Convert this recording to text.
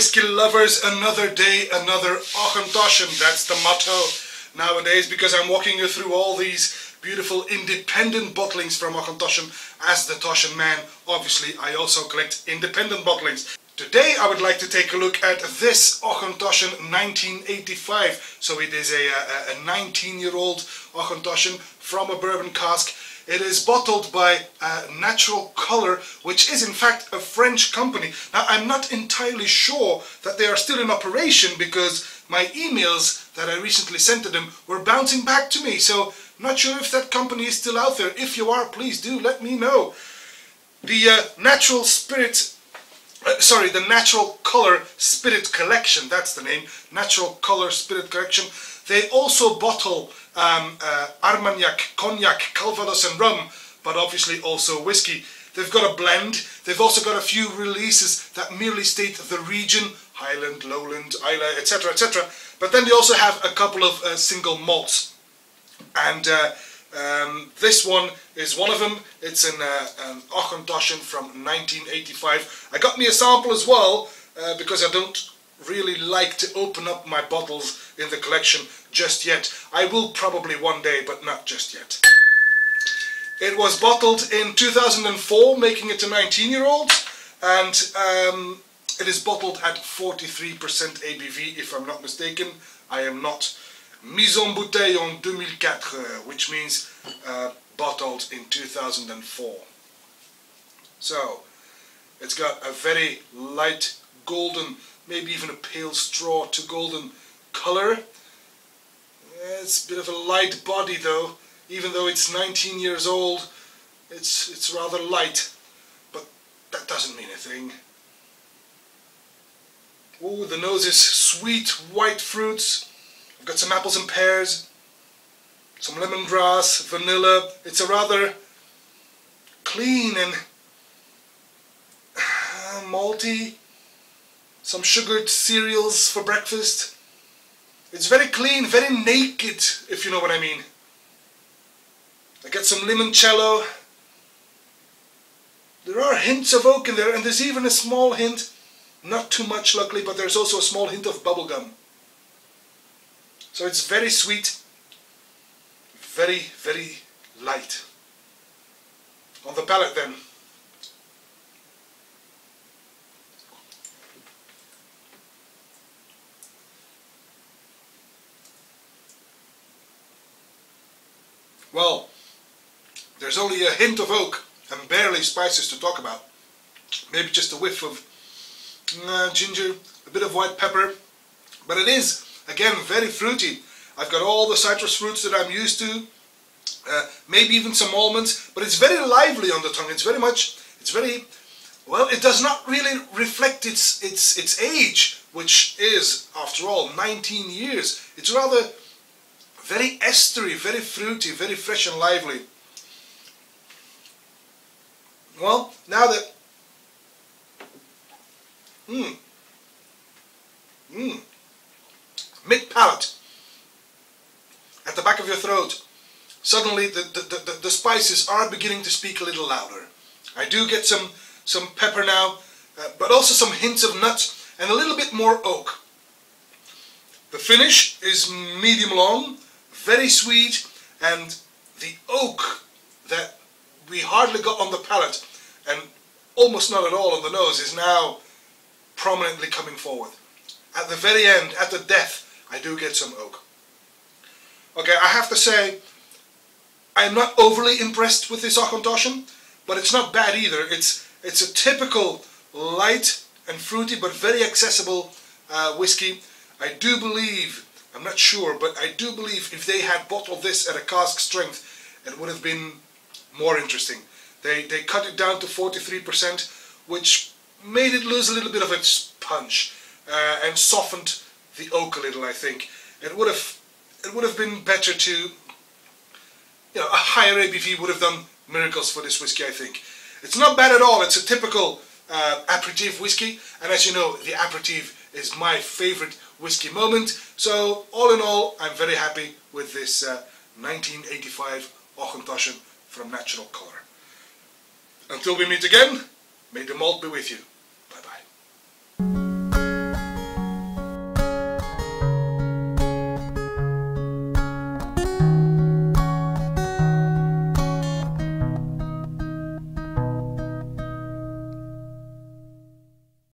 whiskey lovers, another day, another Auchentoshan. That's the motto nowadays, because I'm walking you through all these beautiful independent bottlings from Auchentoshan. As the Toshan man, obviously I also collect independent bottlings. Today I would like to take a look at this Auchentoshan 1985. So it is a 19-year-old Auchentoshan from a bourbon cask. It is bottled by Natural Color, which is in fact a French company. Now I'm not entirely sure that they are still in operation, because my emails that I recently sent to them were bouncing back to me. So not sure if that company is still out there. If you are, please do let me know. The the Natural Color Spirit Collection, that's the name, Natural Color Spirit Collection. They also bottle Armagnac, Cognac, Calvados and rum, but obviously also whiskey. They've got a blend. They've also got a few releases that merely state the region, Highland, Lowland, Islay, etc, etc. But then they also have a couple of single malts. And this one is one of them. It's an Auchentoshan from 1985. I got me a sample as well, because I don't really like to open up my bottles in the collection just yet. I will probably one day, but not just yet. It was bottled in 2004, making it to 19-year-olds, and it is bottled at 43% ABV, if I'm not mistaken. I am not. Mise en bouteille en 2004, which means bottled in 2004. So, it's got a very light golden, maybe even a pale straw to golden color. It's a bit of a light body though. Even though it's 19 years old, it's rather light, but that doesn't mean a thing. Oh, the nose is sweet white fruits. I've got some apples and pears, some lemongrass, vanilla. It's a rather clean and malty. Some sugared cereals for breakfast. It's very clean, very naked, if you know what I mean. I get some limoncello. There are hints of oak in there, and there's even a small hint, not too much luckily, but there's also a small hint of bubblegum. So it's very sweet, very, very light. On the palate then. Well, there's only a hint of oak and barely spices to talk about. Maybe just a whiff of ginger, a bit of white pepper. But it is, again, very fruity. I've got all the citrus fruits that I'm used to. Maybe even some almonds. But it's very lively on the tongue. It's very, well, it does not really reflect its age, which is, after all, 19 years. It's rather very estery, very fruity, very fresh and lively. Well, now that mid-palate, at the back of your throat, suddenly the spices are beginning to speak a little louder. I do get some pepper now, but also some hints of nuts and a little bit more oak. The finish is medium long, very sweet, and the oak that we hardly got on the palate and almost not at all on the nose is now prominently coming forward. At the very end, at the death, I do get some oak. Okay, I have to say, I'm not overly impressed with this Auchentoshan, but it's not bad either. It's a typical light and fruity but very accessible whiskey. I do believe, I'm not sure, but I do believe if they had bottled this at a cask strength, it would have been more interesting. They cut it down to 43%, which made it lose a little bit of its punch and softened the oak a little, I think. It would have been better to, you know, a higher ABV would have done miracles for this whiskey, I think. It's not bad at all. It's a typical aperitif whiskey, and as you know, the aperitif is my favorite whiskey moment. So all in all, I'm very happy with this 1985 Auchentoshan from Natural Color. Until we meet again, may the malt be with you.